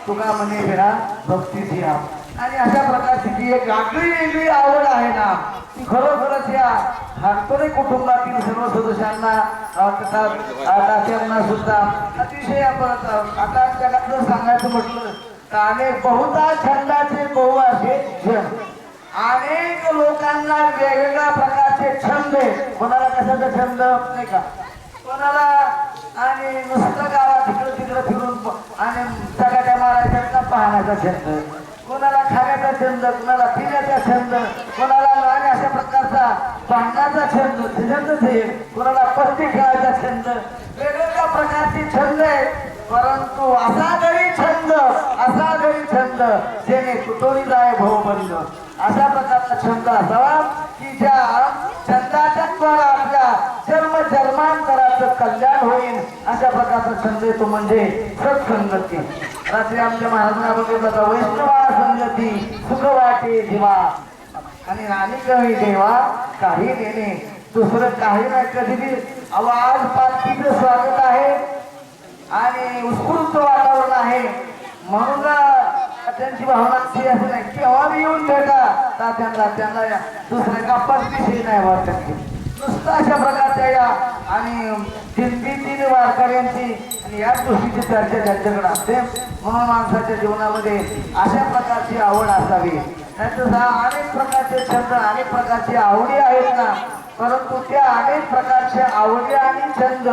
तुका म्हणे विरा भक्तीची आणि अशा प्रकारची जी एक आगळी वेगळी आवड आहे ना ती खरोखरच या हातोरे कुटुंबातील सर्व सदस्यांना तात्यांना सुद्धा अतिशय आता जगात सांगायचं म्हटलं तर अनेक बहुधा छंदाचे बहु असे जन अनेक लोकांना वेगवेगळ्या प्रकारचे छंद कोणाला कशाचा छंद नाही का कोणाला आणि नुसतं गावात तिकडं फिरून आणि सगळ्या मारायच्या पाहण्याचा छंद कोणाला खाण्याचा छंद कोणाला पिण्याचा छंद कोणाला आणि अशा प्रकारचा पाहण्याचा छंद कोणाला पत्ती खेळायचा छंद वेगवेगळ्या प्रकारचे छंद आहेत परंतु असा जरी छंद जेणे कुटोरी जाय भाऊबंद अशा प्रकारचा छंद असावा की ज्या छंदाच्या द्वारा आपल्या जन्मांतराचं कल्याण होईल अशा प्रकारचा छंद येतो म्हणजे सत्संगती रात्री आमच्या महाराजांना बघितलं वैष्णवा संगती सुख वाटे जीवा आणि राणी कवी देवा काही देणे दुसरं काही नाही कधी आवाज पालखीचं स्वागत आहे आणि उत्स्फूर्त वातावरण आहे म्हणून त्यांची भावना अशी असं नाही केव्हा बी येऊन भेटा त्यांना दुसऱ्या गप्पाच विषय नाही वाटत नुसतं अशा प्रकारच्या या आणि तीन वारकऱ्यांची आणि याच गोष्टीची चर्चा त्यांच्याकडे असते म्हणून माणसाच्या जीवनामध्ये अशा प्रकारची आवड असावी नाहीतर अनेक प्रकारचे छंद अनेक प्रकारची आवडी आहेत ना परंतु त्या अनेक प्रकारच्या आवडी आणि छंद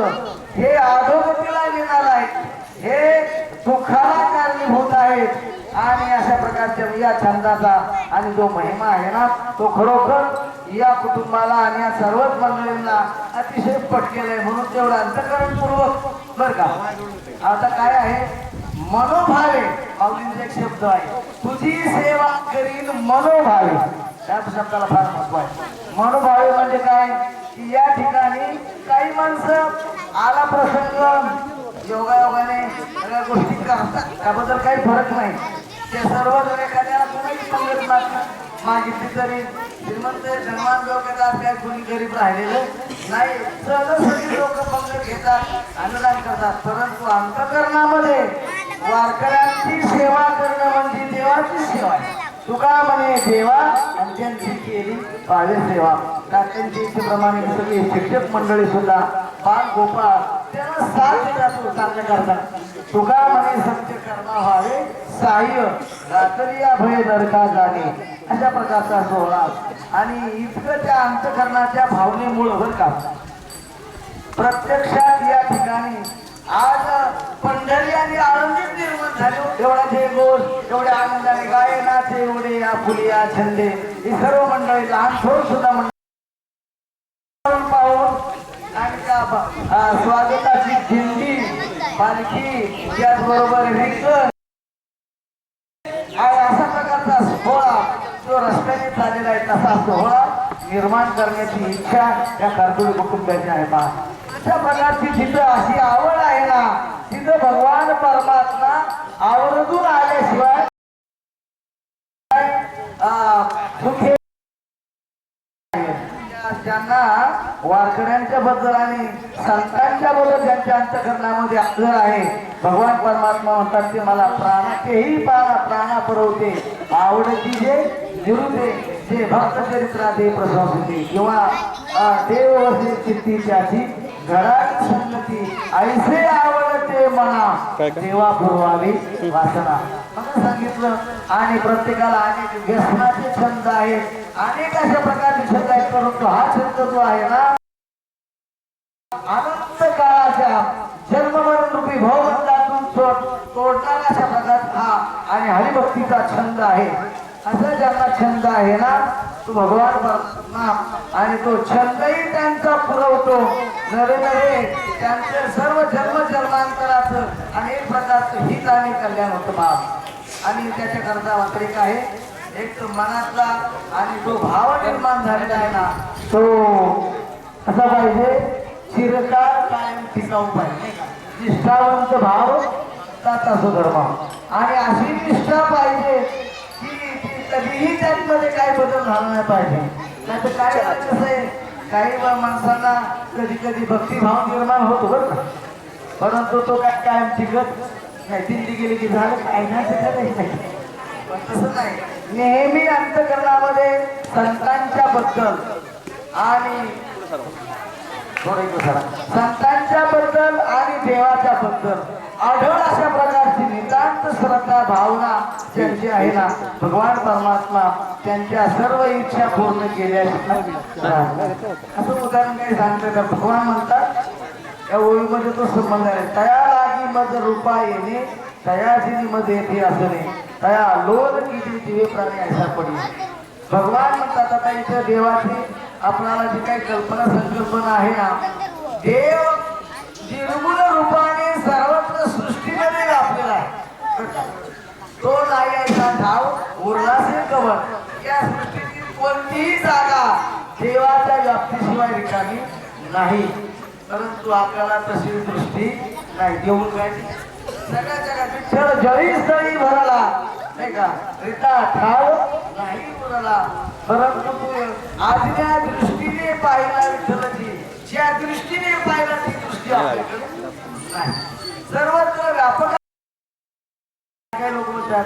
हे अधोगतीला नेणार आहेत हे दुःखाला कारणीभूत आहेत आणि अशा प्रकारच्या या छंदाचा आणि जो महिमा आहे ना तो खरोखर या कुटुंबाला आणि या सर्वच मंडळींना अतिशय पटकेला आहे म्हणून तेवढं अंतःकरणपूर्वक बरं का आता काय आहे मनोभावे माऊलींचा एक शब्द आहे तुझी सेवा करीन मनोभावे त्या शब्दाला फार महत्व आहे मनोभावे म्हणजे काय की या ठिकाणी काही माणसं आला प्रसंग योगायोगाने सगळ्या गोष्टी करतात त्याबद्दल काही फरक नाही ते सर्वजण एखाद्याला कोणाची पंगत मागितली तरी श्रीमंत धनवान लोक असल्या कोणी गरीब राहिलेलं नाही सगळी लोक पंगत घेतात अनुदान करतात परंतु अंतःकरणामध्ये वारकऱ्यांची सेवा करणं म्हणजे देवाची सेवा आहे तुका म्हणे देवा आणि त्यांची केली पावे सेवा त्यांची इच्छेप्रमाणे सगळी शिक्षक मंडळी सुद्धा बाल गोपाळ त्यांना साथ देतात चांगल्या करतात तुका म्हणे सत्य करणं व्हावे साह्य रात्रिया भय दरका जाणे अशा प्रकारचा सोहळा आणि इतकं त्या अंतःकरणाच्या भावनेमुळे बरं का प्रत्यक्षात या ठिकाणी आज पंढरी आणि आनंदित निर्माण झाले एवढा जे गोष्ट एवढ्या आनंदाने गायनाचे एवढे या फुलिया छंदे ही सर्व मंडळी लहान थोड सुद्धा पाहून आणि त्या स्वागताची दिंडी पालखी त्याचबरोबर रिंगण अशा प्रकारचा सोहळा जो रस्त्याने चाललेला आहे तसा सोहळा निर्माण करण्याची इच्छा या कारकुली कुटुंबाची आहे पहा अशा प्रकारची जिथं अशी आवड आहे ना तिथं भगवान परमात्मा आवर्जून आल्याशिवाय ज्यांना वारकऱ्यांच्या बद्दल आणि संतांच्या बद्दल ज्यांच्या अंतःकरणामध्ये आदर आहे भगवान परमात्मा म्हणतात ते मला प्राणाचेही प्राणा पुरवते आवडती जे निरुते जे भक्त चरित्राते प्रशंसते किंवा देव वसे चित्ती त्याची घरात संगती ऐसे आवडते मना देवा पुरवावी वासना सांगितलं आणि प्रत्येकाला अनेक व्यसनाचे छंद आहेत अनेक अशा प्रकारचे छंद आहेत परंतु हा छंद जो आहे ना अनंत काळाच्या जन्ममरण रूपी भावबंधातून तोडणारा अशा प्रकारचा हा आणि हरिभक्तीचा छंद आहे असा ज्यांना छंद आहे ना तो भगवान परमात्मा आणि तो छंदही त्यांचा पुरवतो नवे त्यांचे सर्व जन्मांतराचं अनेक प्रकारचं हित आणि कल्याण होतं बाप आणि त्याच्याकरता वास्तविक आहे एक तो मनातला आणि जो भाव निर्माण झालेला आहे ना तो कसा पाहिजे चिरकाळ कायम टिकाऊ पाहिजे निष्ठावंत भाव त्याचा सुधर्म आणि अशी निष्ठा पाहिजे की कधीही त्यामध्ये काही बदल झाला नाही पाहिजे नाही तर काय कसं आहे काही माणसांना कधी कधी भक्तिभाव निर्माण होतो बरं का परंतु तो काय कायम टिकत नाही दिल्ली गेली की झालं काय नाही पण तसं नाही. नेहमी अंतकरणामध्ये संतांच्या बद्दल आणि संतांच्या बद्दल आणि देवाच्या बद्दल आढळ अशा प्रकारची नितांत श्रद्धा भावना ज्यांची आहे ना, भगवान परमात्मा त्यांच्या सर्व इच्छा पूर्ण केल्या. असं उदाहरण काही सांगतं का? भगवान म्हणतात या ओळीमध्ये तो संबंध आहे. तया लागी मज रूपा येणे तयाची मध्ये येते असणे तया लोल किती दिवे प्राणी असा पडले. भगवान म्हणतात आता इथं देवाची आपल्याला जी काही कल्पना संकल्पना आहे ना, देव निर्गुण रूपाने सर्वत्र सृष्टीमध्ये व्यापलेला आहे. तो नाही यायचा ठाव उरलासे कवर. या सृष्टीतील कोणतीही जागा देवाच्या व्याप्तीशिवाय रिकामी नाही. परंतु आपल्याला तशी दृष्टी नाही. देऊन काय सगळ्या जगात विठ्ठल जळी स्थळी भरला नाही का, रिता ठाव नाही उरला. परंतु तू आजच्या दृष्टीने पाहिला विठ्ठलची, ज्या दृष्टीने पाहिला ती दृष्टी आपल्याकडे नाही. सर्वत्र व्यापक. काही लोक म्हणतात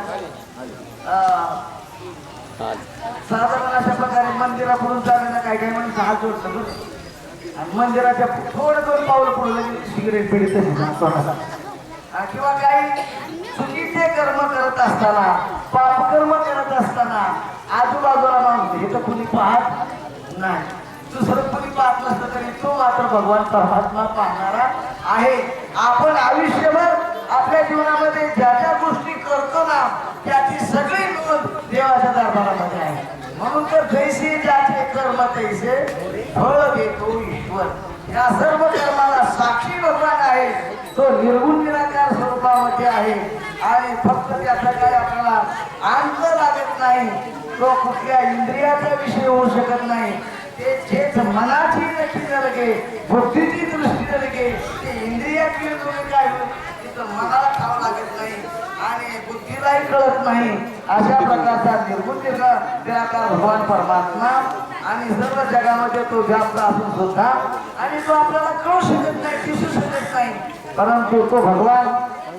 साधारण अशा प्रकारे मंदिरापुढून चालण्याला काय काय म्हणून हात जोडतं आणि मंदिराच्या थोडं दोन पावलं पुढे सिगरेट पिढी तशी किंवा काही चुकीचे कर्म करत असताना, पापकर्म करत असताना आजूबाजूला माणूस हे तर कुणी पाहत नाही. दुसरं कुणी पाहत नसतं तरी तो मात्र भगवान परमात्मा पाहणारा आहे. आपण आयुष्यभर आपल्या जीवनामध्ये ज्या ज्या गोष्टी करतो ना त्याची सगळी नोंद देवाच्या दरबारामध्ये आहे. म्हणून तर जैसे ज्याचे कर्म तैसे फळ देतो ईश्वर. या सर्व कर्माला साक्षी भगवान आहे. तो निर्गुण निराकार स्वरूपामध्ये आहे आणि फक्त त्याचा काय आपल्याला अंत लागत नाही. तो कुठल्या इंद्रियाचा विषय होऊ शकत नाही. ते जेच मनाची नक्की लगे, बुद्धीची दृष्टी लगे, ते इंद्रियाची काय तिथं मनाला खावं लागत नाही आणि बुद्धीलाही कळत नाही. अशा प्रकारचा निर्गुण निराकार भगवान परमात्मा आणि सर्व जगामध्ये तो व्याप्त असून सुद्धा आणि तो आपल्याला कळू शकत नाही, दिसू शकत नाही. परंतु तो भगवान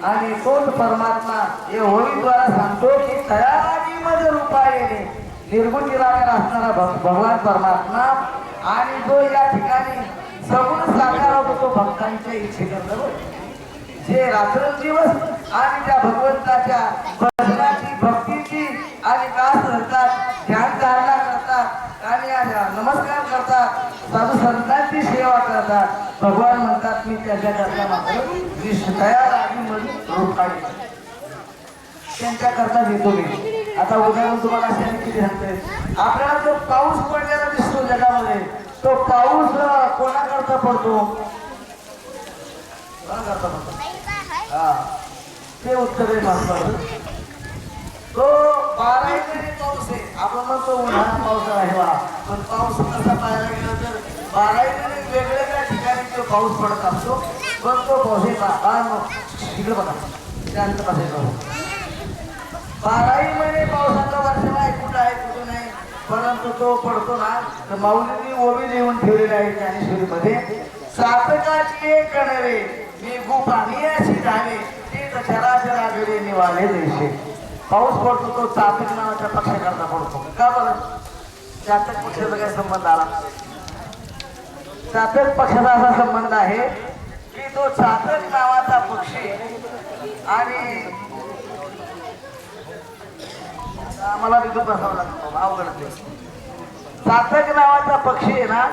आणि तोच परमात्मा हे होळीद्वारा सांगतो की तयारागी मध्ये रूपा येणे निर्गुण निराकार असणारा भगवान परमात्मा आणि जो या ठिकाणी सगुण साकार होतो तो भक्तांच्या इच्छेनं जे रात्रंदिवस आणि त्या भगवंताच्या भजनाची भक्तीची आणि कास धरतात, ध्यान धारणा करतात आणि नमस्कार करतात, साधू संतांची सेवा करतात. भगवान म्हणतात मी त्याच्या करता मात्र तयार आगीमध्ये रूप आहे त्यांच्या करता देतो मी. आता उदाहरण तुम्हाला असे किती सांगते. आपल्याला जो पाऊस पडलेला दिसतो जगामध्ये, तो पाऊस कोणाकरता पडतो? कोणाकरता पडतो? हा ते उत्तर आहे महत्वाचं. तो 12 महिने पाऊस आहे. आपण म्हणतो उन्हाळा पावसाळा आहे वा, पण पाऊस कसा पाहायला गेला तर 12 महिने वेगवेगळ्या ठिकाणी तो पाऊस पडत असतो. पण तो पाऊस इकडे बघा शांत बसायचं. 12 महिने पावसाचा वर्षाला आहे, कुठं आहे कुठं नाही, परंतु तो पडतो ना. तर माऊलींनी ओवी लिहून ठेवलेली आहे ज्ञानेश्वरीमध्ये. सातकाची एक कणरे मी गुपाणी अशी झाले ते चराचरा घरी निवाले देशे. पाऊस पडतो तो चातक नावाच्या पक्षाकरता पडतो. का बरं? चातक पक्षाचा काय संबंध आला? चातक पक्षाचा असा संबंध आहे की तो चातक नावाचा पक्षी आणि आम्हाला विद्युत बसावं लागतो अवघड. चातक नावाचा पक्षी आहे ना,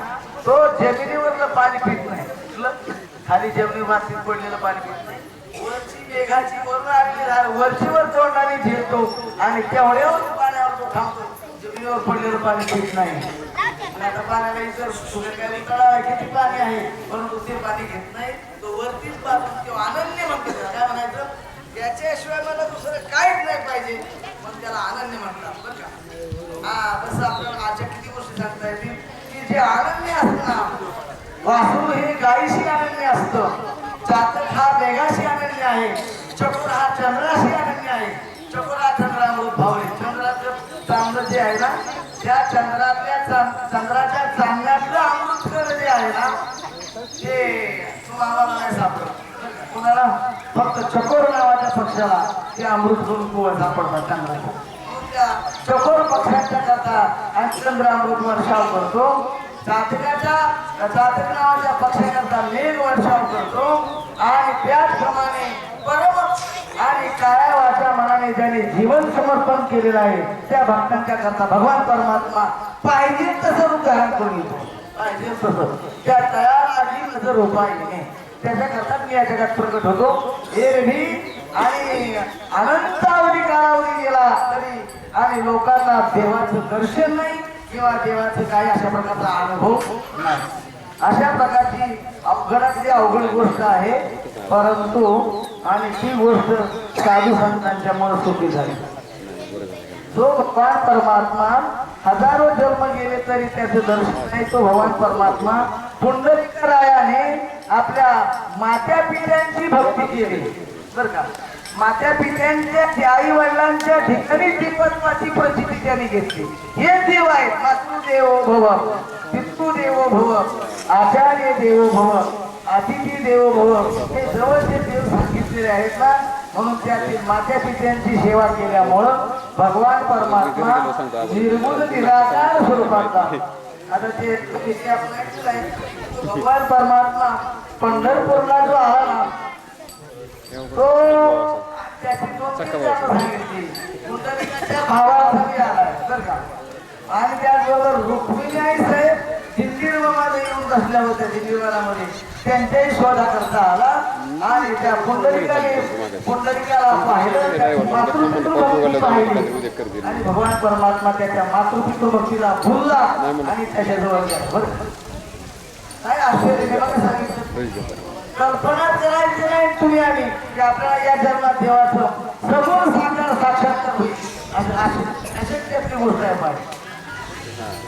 तो जमिनीवरलं पाणी पित नाही. खाली जमिनी मातीत पडलेलं पाणी पित नाही. वरची मेघाची वरून आलेली धार वरचीवर तोंडाने झेलतो आणि तेवढ्यावर पाण्यावर तो थांबतो. जमिनीवर पडलेलं पाणी पित नाही. आता पाण्याला इतर काही कळाला किती पाणी आहे, परंतु ते पाणी घेत नाही. तो वरतीच पाहतो. किंवा अनन्य म्हणतात. काय म्हणायचं? त्याच्याशिवाय मला दुसरं काहीच नाही पाहिजे, पण त्याला अनन्य म्हणतात बरं का. हा बस आपल्याला आजच्या किती गोष्टी सांगता येतील की जे अनन्य असतं ना. वासरू हे गायीशी अनन्य असतं. चातक हा मेघाशी अनन्य आहे. चकोर हा चंद्राशी अनन्य आहे. चकोर हा चंद्रामृत भाव आहे. चंद्राचं चांदणं जे आहे ना, त्या चंद्राच्या चांदण्यातलं अमृत जे आहे ना, ते तुम्हाला नाही सापडत. कुणाला? फक्त चकोर नावाच्या पक्षाला ते अमृत करून कुवळता पडतात चांगला. त्या चकोर पक्षांच्या करता आणि चंद्र अमृत वर्षाव करतो. चातक नावाच्या पक्षाकरता मेघ वर्षाव करतो. आणि त्याचप्रमाणे परम आणि काळ्या वाच्या मनाने ज्याने जीवन समर्पण केलेलं आहे त्या भक्तांच्या करता भगवान परमात्मा पाहिजे तसं रूप धारण करून येतो. पाहिजे तसं त्या तयार आधी नजर उपाय नाही त्याच्या करता मी या जगात प्रकट होतो. एरवी आणि अनंतावधी कालावधी गेला तरी आणि लोकांना देवाचं दर्शन नाही किंवा देवाचं काही अशा प्रकारचा अनुभव नाही. अशा प्रकारची अवघडातली अवघड गोष्ट आहे. परंतु आणि ती गोष्ट साधू संतांच्यामुळे सोपी झाली. जो भगवान परमात्मा हजारो जन्म गेले तरी त्याचं दर्शन नाही तो भगवान परमात्मा पुंडलिकरायाने आपल्या मात्या पित्यांची भक्ती केली बर का. मात्या पित्यांच्या आई वडिलांच्या ठिकाणी दीपत्वाची प्रचिती त्यांनी घेतली. हे देव आहेत. मातृदेवो भव, पितृदेवो भव, आचार्य देवो भव, अतिथी देवो भव हे जवळचे देव सांगितलेले आहेत ना. म्हणून त्यातील मात्या पित्यांची सेवा केल्यामुळं भगवान परमात्मा निर्गुण निराकार स्वरूपाचा. आता ते भगवान परमात्मा पंढरपूरला जो आला ना तो त्याची भावासाठी आलाय बर का. आणि त्याचबरोबर रुक्मिणी आई साहेब दिंडीरमध्ये येऊन बसल्या होत्या. दिंडीरमध्ये त्यांच्याही शोधा करता आला आणि त्या पुंडलिकाला पाहिलं मातृपितृभक्ती पाहिली आणि भगवान परमात्मा त्याच्या मातृपितृभक्तीला भुलला आणि त्याच्याजवळ गेला. काय आश्चर्य बघा सांगितलं. कल्पना करायची नाही तुम्ही आम्ही की आपल्याला या जन्मात देवाचं समोर साक्षात्कार होईल अशक्य गोष्ट आहे पाहिजे.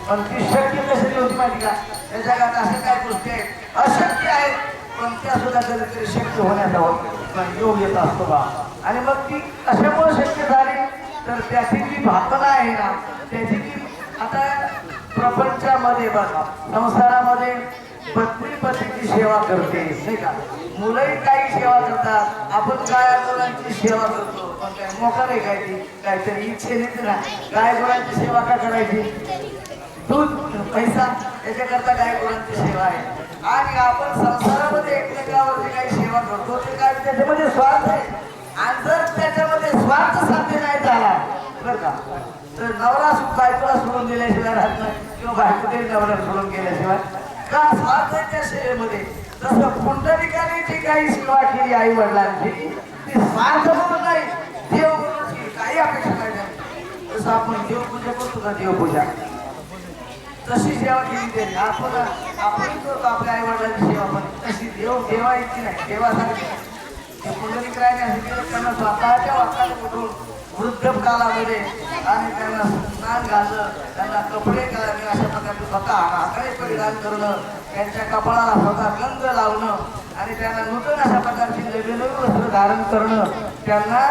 पण ती शक्य कशी होती माहिती का. या जगात अशा काय गोष्टी आहेत अशक्य आहेत पण त्या सुद्धा कधीतरी शक्य होण्याचा योग येत असतो बा. आणि मग ती कशामुळे शक्य झाली तर त्याची जी भावना आहे ना त्याची जी आता प्रपंचामध्ये बघा संसारामध्ये पत्नी पतीची सेवा करते नाही का. मुलंही काही सेवा करतात. आपण गाय गुरांची सेवा करतो पण काय मोका नाही काय ती काहीतरी इच्छेनेच ना. गाय गुरांची सेवा का करायची. दूध पैसा याच्याकरता गाय गुरांची सेवा आहे. आणि आपण संसारामध्ये एकमेकावरती काही सेवा करतो ते काय त्याच्यामध्ये स्वार्थ आहे. आणि जर त्याच्यामध्ये स्वार्थ साध्य नाही झाला बरं का तर नवरा बायकोला सोडून दिल्याशिवाय राहत नाही किंवा बायको तरी नवऱ्याला सोडून गेल्याशिवाय का स्वार्थ आहे त्या सेवेमध्ये. जसं पुंडलिकाने जी काही सेवा केली आई वडिलांची ती स्वार्थ म्हणून नाही देव म्हणून काही अपेक्षा नाही. जसं आपण देवपूजा करतो का देवपूजा तशी सेवा केली त्यांनी. आपण करतो आपल्या आई वडिलांची सेवा पण तशी देवा इतकी नाही. देवासारखी पुंडलिकराने असं केलं त्यांना स्वतःच्या वाकाने उठून वृद्ध कालामध्ये आणि त्यांना स्नान घालणं त्यांना कपडे घालणे अशा प्रकारचे स्वतः हाताने परिधान करणं त्यांच्या कपाळाला स्वतः गंध लावणं आणि त्यांना नूतन अशा प्रकारची नवीन वस्त्र धारण करणं त्यांना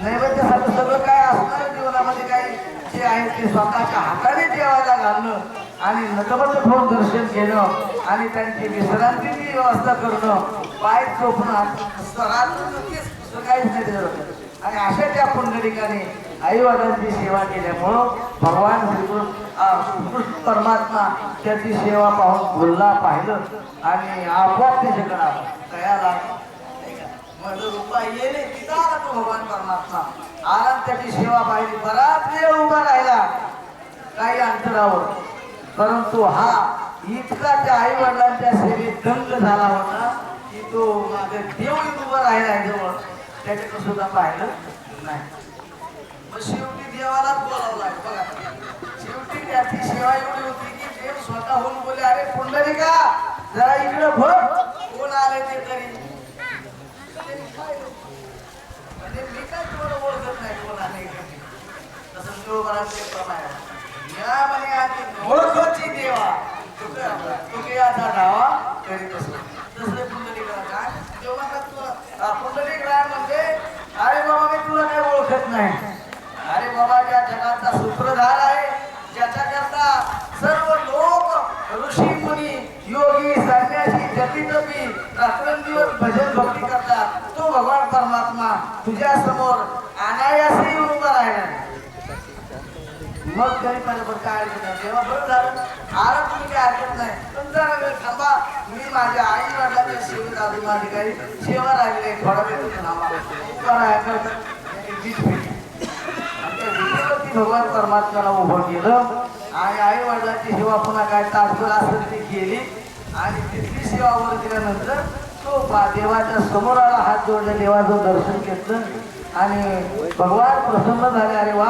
नैवेद्यासाठी सगळं काय असणार जीवनामध्ये काही जे आहे ते स्वतःच्या हाताने जेवायला घालणं आणि नतमस्तक होऊन दर्शन घेणं आणि त्यांची विश्रांतीची व्यवस्था करणं पाय चोपणं काहीच नाही. आणि अशा त्या पुंडलिकाने आई वडिलांची सेवा केल्यामुळं भगवान श्रीकृष्ण परमात्मा त्याची सेवा पाहून भुलला पाहिलं आणि आपोआप त्याच्याकडे आला कयाला माझं रूपा येणे तिथं आला तो भगवान परमात्मा आला त्याची सेवा पाहिली. बराच वेळ उभा राहिला काही अंतरावर परंतु हा इतका त्या आई वडिलांच्या सेवेत दंग झाला होता की तो माझ्या देव उभा राहिला जवळ त्याच्याकडे सुद्धा पाहिलं नाही. मग शेवटी देवालाच बोलावला बघा. शेवटी त्याची सेवा एवढी होती की देव स्वतःहून बोले अरे पुंडलिका जरा इकडे बघ कोण आले ते तरी. म्हणजे मी काय तुम्हाला ओळखत नाही कोण आले तसं शिवबराचे प्रमाणे या म्हणे आधी ओळखची देवा तुझ्याचा धावा करीत असतो तसले पुंडलिका काय जेव्हा पुंडलिक राय म्हणजे अरे बाबा मी तुला काही ओळखत नाही. अरे बाबा ज्या जगाचा सूत्रधार आहे ज्याच्याकरता सर्व लोक ऋषी मुनी योगी संन्यासी जपी तपी रात्रंदिवस भजन भक्ती करतात तो भगवान परमात्मा तुझ्या समोर अनायासे येऊन उभा राहिला. मग काही पण काय तेव्हा बरं झालं आला तुम्ही काय हरकत नाही. पण जरा वेळ थांबा, मी माझ्या आई वडिलांच्या सेवेत आधी माझी काही सेवा राहिली आहे, थोडा वेळ तुम्ही थांबा. भगवान परमात्म्याला उभं केलं आणि आई वडिलांची सेवा पुन्हा काय तासभर असेल ती केली आणि तिथली सेवा वर केल्यानंतर तो देवाच्या समोर आला, हात जोडले, देवाचं दर्शन घेतलं आणि भगवान प्रसन्न झाले. अरे वा,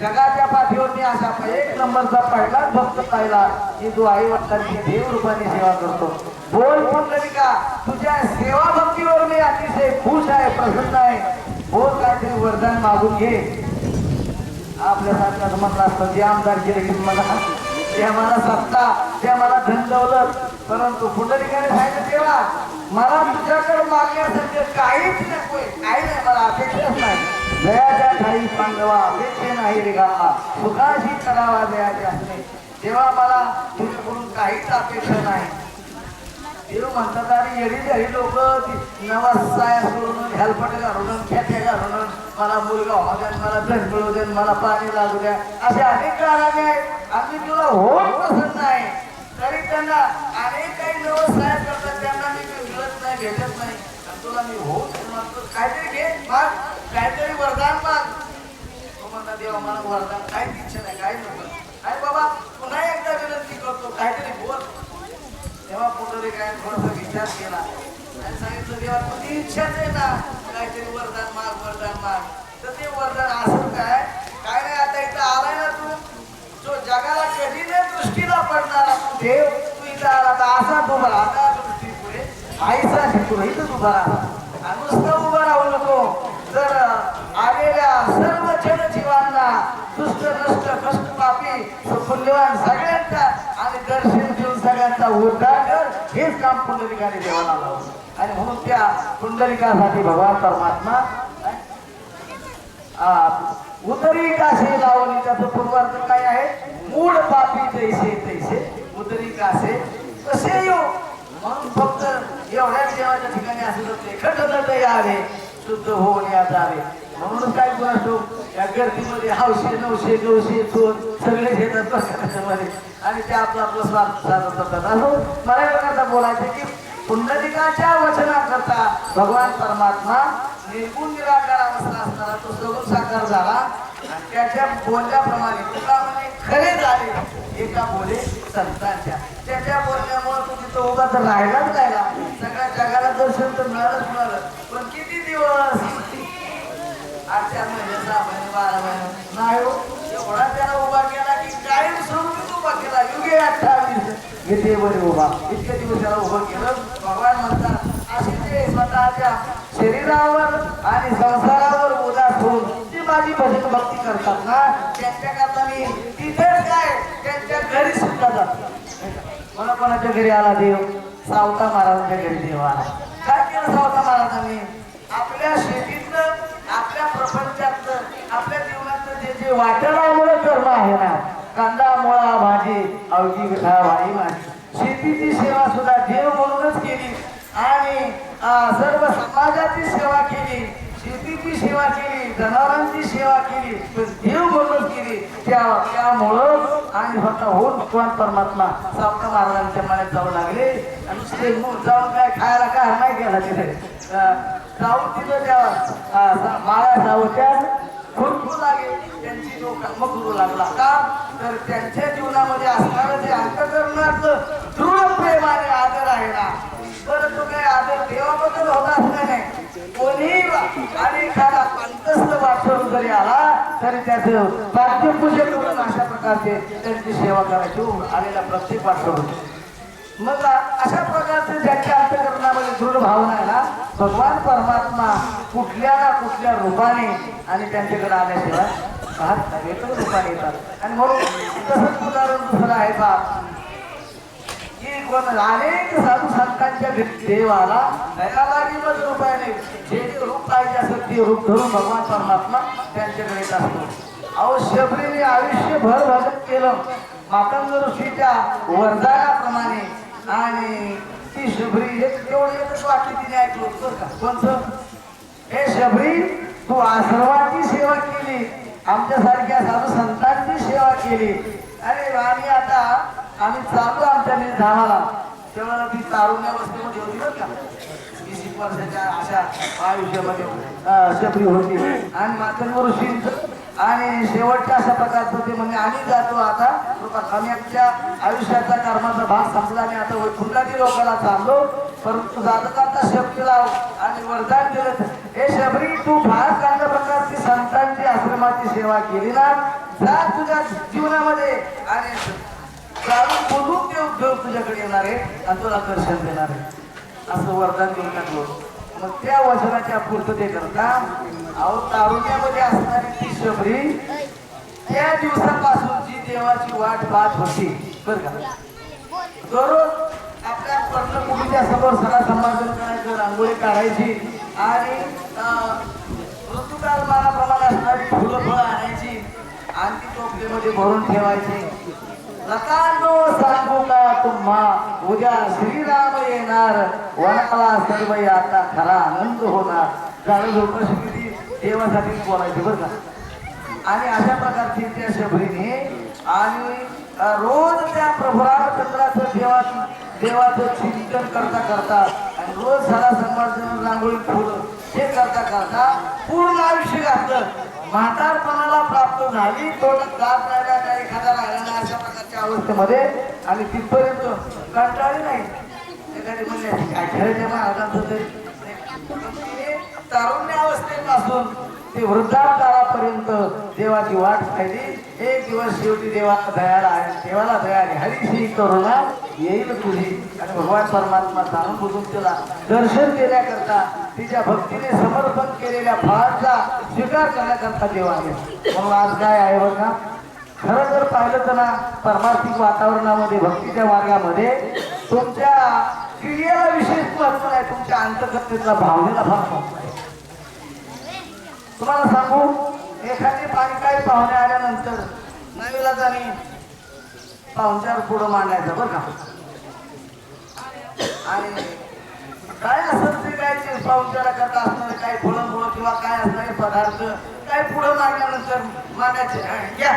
जगाच्या पाठीवरती अशा एक नंबरचा पहिलाच भक्त पाहिला की तू आई वडिलांची देव रूपाने सेवा करतो. बोल पुंडलिका, तुझ्या सेवा भक्तीवर मी अतिशय खुश आहे, प्रसन्न आहे. बोल काहीतरी वरदान मागून घे. आपल्यासारखं म्हटलं असतं जे आमदार केले की मला ते मला सत्ता, ते मला धन दौलत, परंतु पुंडलिकाने सांगितलं तेव्हा मला तुझ्याकडे मागण्यासारखे काहीच नकोय, काही नाही, मला अपेक्षाच नाही. जयाच्या ठाई पांडवा अपेक्षे नाही रे गावा, सुखाशी करावा जयाच्या असणे. तेव्हा मला तुझ्याकडून काहीच अपेक्षा नाही. देव म्हणतात आणि येडी काही लोक नवा साया सोडून हेल्पट घालून खेट्या घालून मला मुलगा होऊ द्या, मला धन मिळू द्या, मला पाणी लागू द्या, असे अनेक कारणे आहेत. आम्ही तुला होत पसंत नाही तरी त्यांना अनेक काही नवं साया करतात, त्यांना मी मिळत नाही, भेटत नाही. तुला मी होत म्हणतो काहीतरी घे, माग काहीतरी वरदान माग. तो म्हणता देवा मला वरदान काहीच इच्छा नाही, काही नको. अरे बाबा पुन्हा एकदा विनंती करतो, काहीतरी बोल. तेव्हा पुंडलिकाने थोडासा विचार केला आणि सांगितलं देवा तुझी इच्छाच आहे ना, काहीतरी वरदान माग, वरदान माग. तर ते वरदान असं काय काय नाही, आता इथं आलाय ना तू, जो जगाला कधी नाही दृष्टीला पडणारा तू देव, तू इथं आला तर असाच उभा राहा. आता दृष्टी पुढे आईचा शिकू इथंच उभा राहा आणि नुसतं उभं राहू नको. जर आलेल्या सर्व जनजीवांना दुष्ट नष्ट कष्ट पापी पुण्यवान सगळ्यांचा आणि दर्शन देऊन सगळ्यांचा उद्धार कर, हेच काम पुंडलिकाने देवाला लावलं. आणि म्हणून त्या पुंडलिकासाठी भगवान परमात्मा उतरी कासे लावली. त्याचं पूर्वार्थ काय आहे, मूळ पापी तैसे तैसे उतरी कासे कसे येऊ. म्हणून फक्त एवढ्या देवाच्या ठिकाणी असं खटत यावे, शुद्ध होऊन या जावे. म्हणून काय असतो या गर्दीमध्ये 900 900 सगळे घेतात त्याच्यामध्ये आणि ते आपलं आपलं स्वार्थ साधत असतात. असं मला एवढा बोलायचं की पुंडलिकाच्या वचनाकरता भगवान परमात्मा निर्गुण निराकार अवस्था असताना तो सगुण साकार झाला आणि त्याच्या बोलल्याप्रमाणे तुला म्हणजे खरे झाले एका बोले संतांच्या. त्याच्या बोलण्यामुळे तो तिथं उभा तर राहिलाच राहिला. सगळ्या जगाला दर्शन तर मिळालंच मिळालं, पण किती दिवस 8-4 महिने 6 महिने 12 महिने नाही हो. एवढा त्याला उभा केला की कायम स्वरूपीच उभा केला. युगे 28 येथे बरे उभा, इतके दिवस त्याला उभं केलं. भगवान म्हणतात असे ते स्वतःच्या शरीरावर आणि संसारावर उदास होऊन ती माझी भजन भक्ती करतात ना, त्यांच्याकरता मी तिथेच काय त्यांच्या घरी सुद्धा जातो. मला कोणाच्या घरी आला देव, सावता महाराजांच्या घरी देव आला. काय केलं सावता महाराजांनी, आपल्या शेतीतलं, आपल्या प्रपंचातलं, आपल्या जीवनातलं जे जे वाटणामुळे कर्म आहे ना, कांदा मुळा भाजी अवघी भाई माझी, शेतीची सेवा सुद्धा देव म्हणूनच केली आणि सर्व समाजाची सेवा केली, शेतीची सेवा केली, जनावरांची सेवा केली, देव म्हणूनच केली. त्यामुळं आणि स्वतः होऊन भगवान परमात्मा सावता महाराजांच्या मनात जाऊ लागले आणि नुसते जाऊन काय खायला काय नाही केला तिथे जाऊन तिथं त्या माळा सावत्या खुरपू लागेल, त्यांची जो कर्म करू लागला का तर त्यांच्या जीवनामध्ये असणारं जे अंतःकरणाचं दृढ प्रेम आणि आदर आहे ना, बरं तो काही आदर देवाबद्दल होता असं नाही. कोणीही आणि एखादा अंतस्थ वाटून जरी आला तरी त्याचं पाद्यपूजन करून अशा प्रकारचे त्यांची सेवा करायची आलेला प्रत्येक वाटून. मग अशा प्रकारचे ज्यांच्या अंतःकरणामध्ये दृढ भावना आहे ना, भगवान परमात्मा कुठल्या ना कुठल्या रूपाने आणि त्यांच्याकडे आल्याशिवाय पाहत वेगळ्या रूपाने येतात. आणि म्हणून तसंच उदाहरण दुसरं आहे बाप की कोण अनेक साधू संतांच्या देव आला दयालागीच रूपाने जे जे रूप पाहिजे असं ते रूप धरून भगवान परमात्मा त्यांच्याकडे येत असतो. अहो शबरीने आयुष्यभर भजन केलं मातंग ऋषीच्या वरदानाप्रमाणे आणि ती शबरी एक तेवढं एकच वाक्य तिने ऐकलं बरं का, कोणतं हे शबरी, तू आश्रमाची सेवा केली, आमच्यासारख्या साधू संतांची सेवा केली. अरे आम्ही चालू आमच्या निर्धाराला. तेव्हा ती तारुण्यावस्थेमध्ये होती बरं का, 20 वर्षाच्या अशा आयुष्यामध्ये शबरी होती. आणि मातंग ऋषींचं आणि शेवटच्या अशा प्रकारचं ते म्हणजे आम्ही जातो आता, आम्ही आमच्या आयुष्याचा कर्माचा भाग संपला आणि आता वैकुंठातील लोकांना चाललो. परंतु जातकांचा शब्द लाव आणि वरदान दिलं, हे शबरी तू फार चांगल्या प्रकारची संतांची आश्रमाची सेवा केली ना, जा तुझ्या जीवनामध्ये आणि चालून बोलून देव तुझ्याकडे येणार आहे आणि तुला दर्शन देणार आहे असं वरदान देऊन टाकलो. मग त्या वचनाच्या पूर्ततेकरता अहो तारुण्यामध्ये असणारी ती शबरी त्या दिवसापासून जी देवाची वाट पाहत होती बरं का, दररोज आपल्या पर्णभूमीच्या समोर सगळा संभाषण करायचं, रांगोळी काढायची आणि ऋतुकालमानाप्रमाणे असणारी फुलं फळं आणायची आणि ती टोपलीमध्ये भरून ठेवायची. लकांनो सांगू का तुम्हा, उद्या श्रीराम येणार, वनाला सर्व आता खरा आनंद होणार. झाडं झोपाशी किती देवासाठी बोलायचे बरं का. आणि अशा प्रकारची त्या शबरीने आणि रोज त्या प्रभू रामचंद्राचं देवाचं चिंतन करता करता आणि रोज सला संवर्धन रांगोळी फुलं हे करता करता पूर्ण आयुष्य घातलं. म्हातारपणाला प्राप्त झाली, थोडं जात राहिला काही एखादा राहिला नाही अशा प्रकारच्या अवस्थेमध्ये. आणि तिथपर्यंत कंटाळी नाही, एखादी म्हणजे काय खेळायच्या महाराजांचं तरी तारुण्य अवस्थेपासून ते वृद्धापकाळापर्यंत देवाची वाट पाहिली. एक दिवस शेवटी देवाला दयाला आहे, देवाला दयाली हरीशी करुणा येईल तुझी. आणि भगवान परमात्मा जाणून बुजून तिला दर्शन देण्याकरता, तिच्या भक्तीने समर्पण केलेल्या फळाचा स्वीकार करण्याकरता देव आहे. म्हणून आज काय आहे बघा, खरं जर पाहिलं तर ना परमार्थिक वातावरणामध्ये भक्तीच्या मार्गामध्ये तुमच्या क्रियेला विशेष महत्व आहे, तुमच्या अंतकर्तेतला भावनेला फार महत्व आहे. तुम्हाला सांगू, एखादी काही पाहुणे आल्यानंतर नवीलाजाने पाहुणचार पुढं मांडायचं बरं का. आणि काय असं ते काय पाहुणचारा करता असणार काही फळं किंवा काय असणारे पदार्थ काय पुढं मांडल्यानंतर मागायचे घ्या.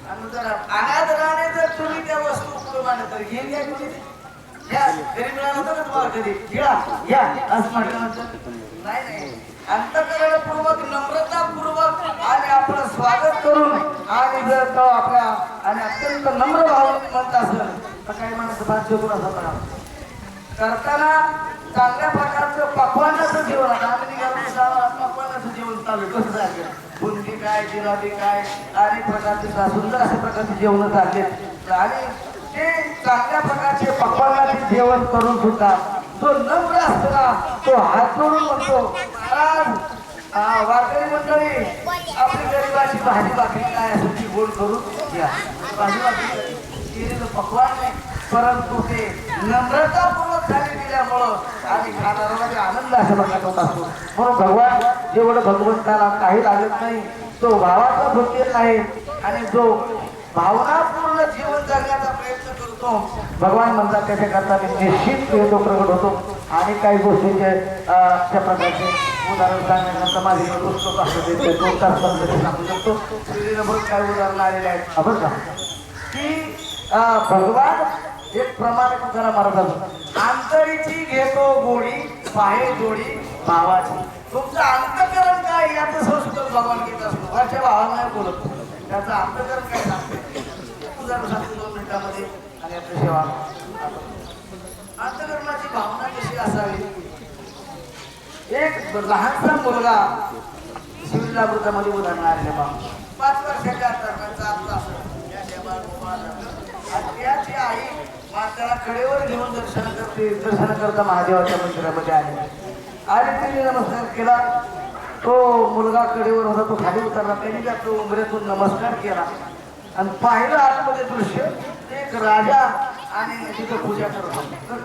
आणि जर अनादराने जर तुम्ही त्या वस्तू पुढं मांडल्या तर घेऊन घ्या, तुम्ही घ्या. घरी मिळालं होतं का तुम्हाला कधी घ्या असं म्हटल्यानंतर नाही, अंतःकरणपूर्वक नम्रतापूर्वक आणि आपलं स्वागत करून आणि जर तो आपल्या आणि अत्यंत नम्र भावने म्हणत असेल तर काही म्हणायचं भाष्य असा करताना चांगल्या प्रकारचं पक्वानाचं जेवण. आम्ही पक्वानाचं जेवण चालू कसं झालं, बुंदी काय, जिराबी काय अनेक प्रकारचे सुंदर अशा प्रकारचे जेवण चालले. आणि ते चांगल्या प्रकारचे पक्वानाचे जेवण करून सुद्धा जो नम्र असतो तो हात जोडून म्हणतो, महाराज वारकरी मंडळी आपली गरीबाची भाजी भाकरी काय असेल ती गोड करून घ्या. भाजी भाकरी केलेलं पक्वान नाही, परंतु ते नम्रतापूर्वक खाली दिल्यामुळं आणि खाणाऱ्यामध्ये आनंद असा प्रकार होत असतो. म्हणून भगवान जेवढं भगवंताला काही लागत नाही, तो भावाचा फकीर आहे आणि जो भावनापूर्ण जीवन जगण्याचा प्रयत्न करतो भगवान म्हणतात त्याच्याकरता निश्चित येतो प्रकट होतो. आणि काही गोष्टीचे अशा प्रकारचे उदाहरण सांगण्याकरता माझे पुस्तक असतं ते 2 तास सांगू शकतो. काही उदाहरणं आलेले आहेत बरं का, की भगवान एक प्रमाणे तुकारा महाराज अंतरीची घेतो गोडी पाहे जोडी भावाची. तुमचं अंतकरण काय याचं संस्कार भगवान घेत असतो. वरच्या भावाला नाही बोलत, त्याचं अंतकरण काय सांगते उदाहरण सांगतो 2 मिनिटामध्ये. आणि आपली सेवा अंतकरणाची भावना कशी असावी. एक लहानसा मुलगा शिवला मृतामध्ये उदाहरण आले बा 5 वर्षाच्या त्याची आई त्याला कडेवर घेऊन दर्शन करता महादेवाच्या मंदिरामध्ये आले. आणि तिने नमस्कार केला. तो मुलगा कडेवर होता, तो खाली उतरला. त्यांनी तो उंबऱ्यातून नमस्कार केला आणि पाहिलं आतमध्ये दृश्य, एक राजा आणि तिथं पूजा करत होता.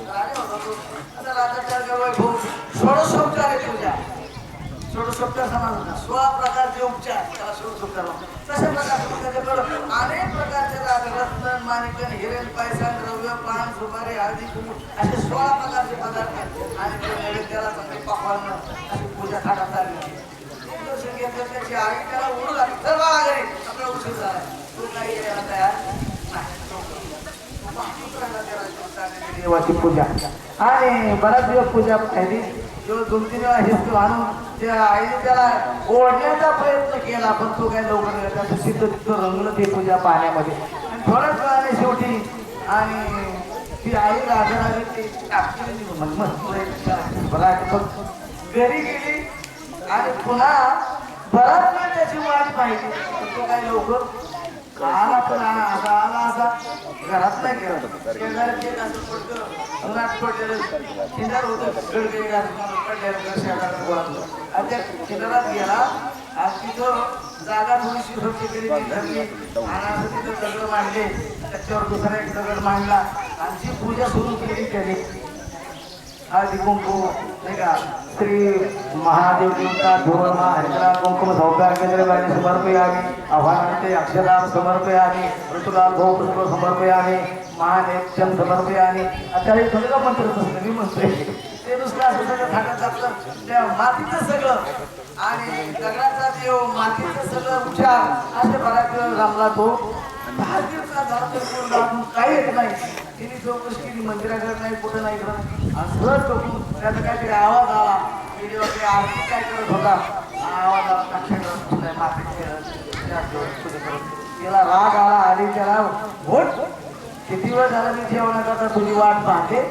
राजा होता तो. आता राजाच्या वैभव 16 शौचालय पूजा षोडशोपचार समाज होता 16 प्रकारचे उपचार त्याला षोडशोपचार तशा प्रकारचे त्याच्याकडं अनेक प्रकारचे रत्न माणिकन हिरेन पैसा द्रव्य पान सुपारी हळदी कुंकू असे 16 प्रकारचे पदार्थ आहेत आणि ते नैवेद्याला चांगले पाकवानं अशी पूजा थाटात चालली त्याची आई त्याला उडू लागली तर बाळा घरी आपला उशीर झाला तू काही यायला तयार देवाची पूजा आणि बराच दिवस पूजा पाहिली तेव्हा 2-3 वेळा हिसको आणून त्या आईने त्याला ओढण्याचा प्रयत्न केला पण तो काय लवकर त्याचं सिद्ध रंगलं ते पूजा पाहण्यामध्ये आणि थोड्याच वेळाने शेवटी आणि ती आई राजाराणी ते घरी गेली आणि पुन्हा बराच वेळ त्याची वाट पाहिली पण तो काय लवकर आला पण आला असा घरात नाही गेला शेजारी एक असं पडतं उन्हात पडलेलं शेजार होतं गडगडी पडलेलं शेजारात गोळा आणि त्या शेजारात गेला आणि तिथं जागा थोडीशी स्वच्छ केली ती धरली आणि असं तिथं दगड मांडले त्याच्यावर दुसरा एक दगड मांडला आणि जी पूजा सुरू केली त्याने हळदी कुंकू नाही का श्री महादेव देवता धोरमा हरिद्रा कुंकुम सौकार केंद्र गाणी समर्पयामी आव्हानांते अक्षदान समर्पयामी ऋतुलाल भोग समर्पयामी महादेवचन समर्पयामी आता हे सगळं मंत्र असतं मी म्हणतोय ते दुसरं असं सगळं थाटात आपलं त्या मातीचं सगळं आणि दगडाचा देव मातीचं सगळं उपचार असे बऱ्याच वेळ रमला तो 10 दिवसात झाला तर पूर्ण काही येत नाही तिने चौकशी केली मंदिराकडे नाही कुठं नाही इकडं असं टोकून त्याचा काहीतरी आवाज आला व्हिडिओ आरती काय करत होता आवाज आला त्याला राग आला आणि त्याला वोट किती वेळ झाला मी जेवणाकरता तुझी वाट पाहते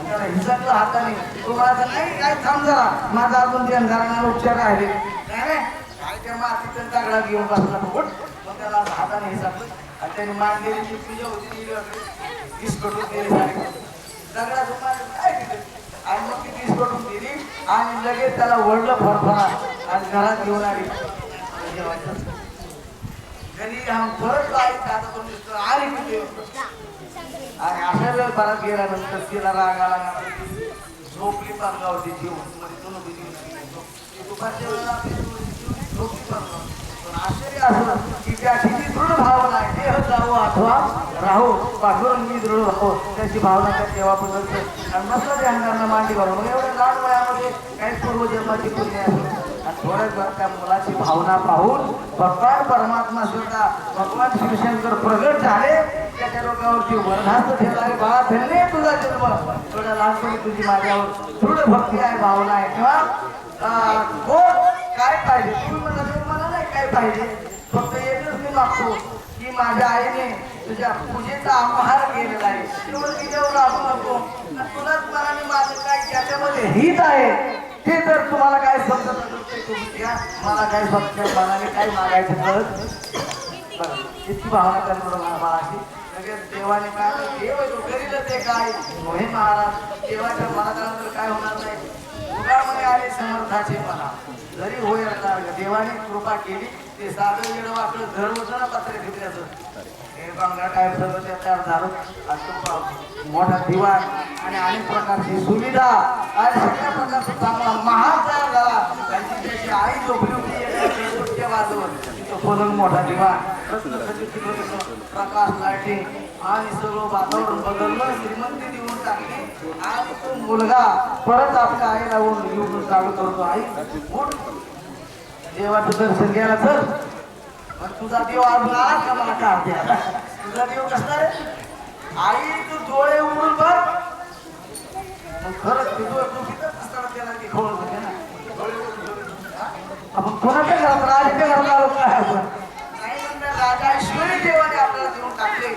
त्याला हिसकलं हाताने तुम्हाला नाही काय थांब जरा माझा अजून ध्यान झाला उपचार राहिले काय त्या मातीचं दगडा घेऊन बसला वोट मग त्याला हाताने हिसकलं आणि त्याने मांडलेली जी पूजा होती वीस कटून गेली दगडा काय केलं आणि मग ती 20 कटून गेली आणि लगेच त्याला वडलं फरफरा आणि घरात घेऊन आली घरी परत आता पण आली कुठे आणि अशा वेळ परत गेल्यानंतर तिला राग आला झोपली पांगावती जीव दुपारच्या वेळेला झोपली पांगाव आश्चर्य असं की त्याची जी दृढ भावना आहे देह जावो अथवा राहो पाठवून मी दृढ राहो त्याची भावना त्या देवाबद्दल आणि मस्त ध्यान मांडी करून मग एवढ्या लहान वयामध्ये काही पूर्वजन्माची पुण्य असते आणि थोड्याच वेळ त्या मुलाची भावना पाहून भगवान परमात्मा सुद्धा भगवान शिवशंकर प्रगट झाले त्याच्या डोक्यावरती वरधास्त ठेवला आहे बाळा धन्य तुझा जन्म थोड्या लहानपणी तुझी माझ्यावर दृढ भक्ती आहे भावना आहे किंवा कोण काय पाहिजे तुम्ही मला नाही काय पाहिजे फक्त एकच मी मागतो की माझ्या आईने तुझ्या पूजेचा अपहार केलेला आहे तेवढं तिच्यावर राहू नको तुलाच मनाने माझं काय त्याच्यामध्ये हित आहे ते जर तुम्हाला काय समजत नसेल तुम्ही द्या मला काय फक्त मनाने काय मागायचं कळत इतकी भावना करतो बाळाची लगेच देवाने काय देव करील ते काय हे महाराज देवाच्या मनात काय होणार नाही मुलामध्ये आले समर्थाचे म्हणा जरी होय देवाने कृपा केली ते साधं गेलं आपलं घर होतं ना पत्रे फिरल्याचं हे बंगा काय सगळं त्याच्यावर झालं असं मोठा दिवाण आणि अनेक प्रकारची सुविधा आणि सगळ्या प्रकारचा चांगला महान तयार झाला आणि त्याची आई झोपली होती बाजूवर पलंग मोठा दिवाण प्रकाश लाईटिंग आणि सगळं वातावरण बदललं श्रीमंती देऊन टाकली आणि तो मुलगा परत आपल्या आईला घेऊन चालू करतो आई उठ देवाचं दर्शन घ्यायला तर पण तुझा देव अजून आला का मला का तुझा देव कसला रे आई तू डोळे उघडून बघ मग खरंच तू असताना त्याला ते खोळ होते ना आपण कोणाच्या घरात राजाच्या घरात आलो काय आपण नाही म्हणतात राजा ऐश्वरी देवाने आपल्याला देऊन टाकले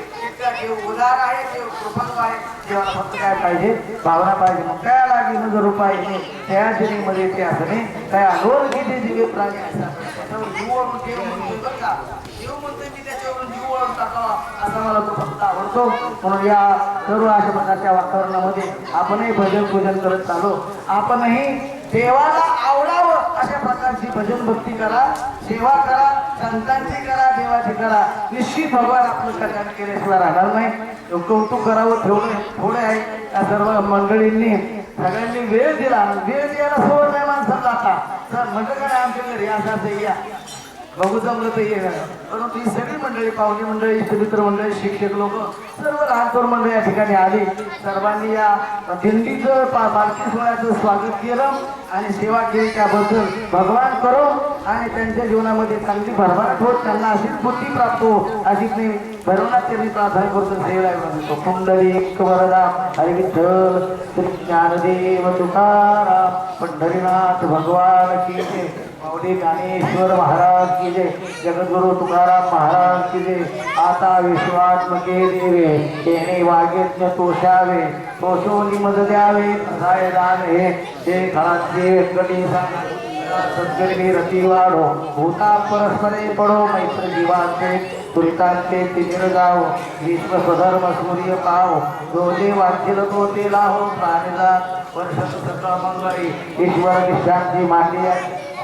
देव उदार आहे देव कृपाळू आहे देवाला फक्त काय पाहिजे भावना पाहिजे मग काय लागे न जर पाहिजे त्या जनीमध्ये ते असणे काय अलोर किती दिवे प्राणी असतात त्याच्यावर जीव वळून देव म्हणतोय बरं का देव म्हणतोय मी त्याच्यावरून जीव वळून टाकावा असा मला तो फक्त आवडतो म्हणून या सर्व अशा प्रकारच्या वातावरणामध्ये आपणही भजन पूजन करत चालू आपणही देवाला आवडावं अशा प्रकारची भजन भक्ती करा सेवा करा संतांची करा देवाची करा निश्चित भगवान आपलं कल्याण केल्याशिवाय राहणार नाही कौतुक करावं थोडं आहे त्या सर्व मंडळींनी सगळ्यांनी वेळ दिला वेळ द्यायला सोड नाही माणसाला आता सर म्हटलं का नाही आमच्या घरी असं या बघू जमलं तर ये परंतु ही सगळी मंडळी पाहुणी मंडळी मित्र मंडळी शिक्षक लोक सर्व लहानथोर मंडळी या ठिकाणी आली सर्वांनी या दिंडीचं पालखी सोहळ्याचं स्वागत केलं आणि सेवा केली त्याबद्दल भगवान करो आणि त्यांच्या जीवनामध्ये चांगली भरभराट होत त्यांना अशीच बुद्धी प्राप्त हो अशीच मी भरवणात त्यांनी प्रार्थना करतो सेवेला म्हणतो पुंडलिक वरदा हरी विठ्ठल श्री ज्ञानदेव तुकाराम पंढरीनाथ भगवान की जय माऊली ज्ञानेश्वर महाराज की जय जगद्गुरु तुकाराम महाराज की जय आता विश्वात्मके देवे येणे वागेज्ञ तोषावे तोषोनी मद द्यावे असाय दान हे खळाचे गडी सद्गरी रती वाढो भूता परस्परे पडो मैत्र जीवांचे तुरितांचे तिमिर जाओ विश्व स्वधर्म सूर्य पाव जो जे वांछिल तो ते लाहो प्राणीला वर्ष सकळ मंगळी ईश्वर शांती मांडी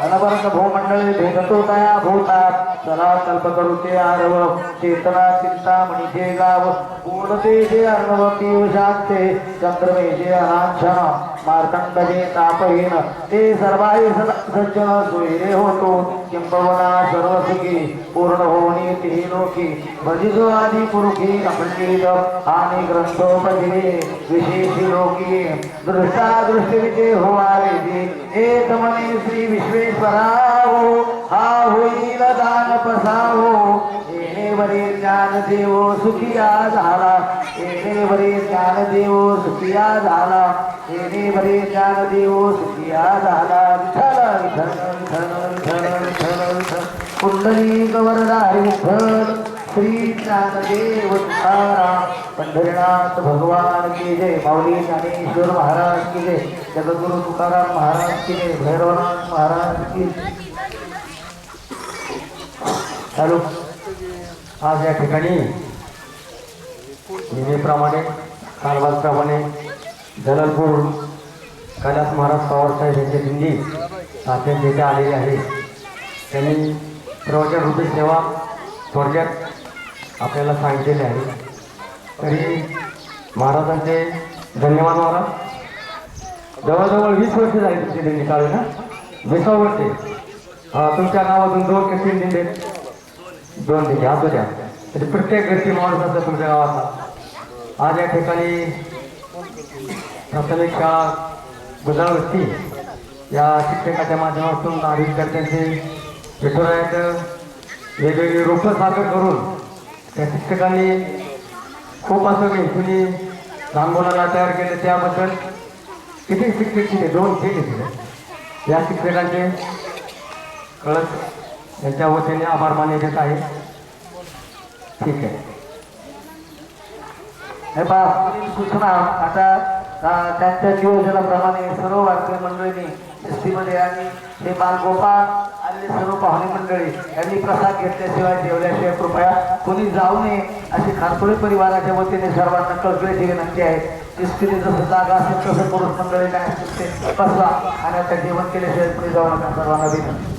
अनवरत भूमंडळी भेटतो तया भूतात चला कल्प करू ते आरव चेतना चिंतामणी जे गाव पूर्णते जे अर्णव पिव शांते चंद्रमे जे अनाच्छन मार्तंड जे तापहीन ते सर्वाही सज्जन सोयरे होतो किंबवना सर्व सुखी पूर्ण होणी ते लोकी भजिजो आदि पुरुषी अखंडित आणि ग्रंथोपजिरे विशेषी लोकी दृष्टा दृष्टिविजय होवारे जे एक मने श्री विश्वेश्वरावो हा होईल दान पसावो येणेवरी ज्ञान देवो सुखिया झाला येणेवरी ज्ञान देवो सुखिया झाला येणेवरी ज्ञान देवो सुखिया झाला विठ्ठल विठ्ठल विठ्ठल विठ्ठल विठ्ठल पुंडलिक वरदा हरी विठ्ठल श्री ज्ञानदेव तुकाराम पंढरीनाथ भगवान की जय माऊली ज्ञानेश्वर महाराज की जय जगद्गुरु तुकाराम महाराज की जय भैरवनाथ महाराज की हॅलो आज या ठिकाणी नेहमीप्रमाणे कालवारप्रमाणे जलालपूर कैलास महाराज पवारसाहेब यांची दिंडी साथ्यात जेथे आलेली आहे त्यांनी प्रवचन रूपी सेवा थोडक्यात आपल्याला सांगितलेले आहे तरी महाराजांचे धन्यवाद महाराज जवळजवळ 20 वर्ष झाली तुमची दिंडी चालू ना 20 वर्षे तुमच्या गावातून 2 ते 3 दिंडे 2 दिंडे हात होत्या तरी प्रत्येक व्यक्ती माणूस असतो तुमच्या गावातला आज या ठिकाणी प्राथमिक शाळा गुजरावस्ती या शिक्षकाच्या माध्यमातून आणि विद्यार्थ्यांचे विठुरायाचं वेगवेगळी रोपं सादर करून त्या शिक्षकांनी खूप असं मेहनतीने लहान मुलांना तयार केले त्याबद्दल किती शिक्षक तिथे 2 घेतले या शिक्षकांचे कळत यांच्या वतीने आभार मानण्यात येत आहे ठीक आहे हे पहा सूचना आता त्यांच्या नियोजनाप्रमाणे सर्व वारकरी मंडळींनी एसटीमध्ये आणि हे बालगोपाळ आणि सर्व पाहुणे मंडळी यांनी प्रसाद घेतल्याशिवाय जेवल्याशिवाय कृपया कोणी जाऊ नये अशी खारतोळी परिवाराच्या वतीने सर्वांना कळकळीची विनंती आहे एसटीने जसं जागा असेल तसं पुरुष मंडळी काय असेल ते बसवा आणि आता जेवण केल्याशिवाय कोणी जाऊ नका सर्वांना विनंती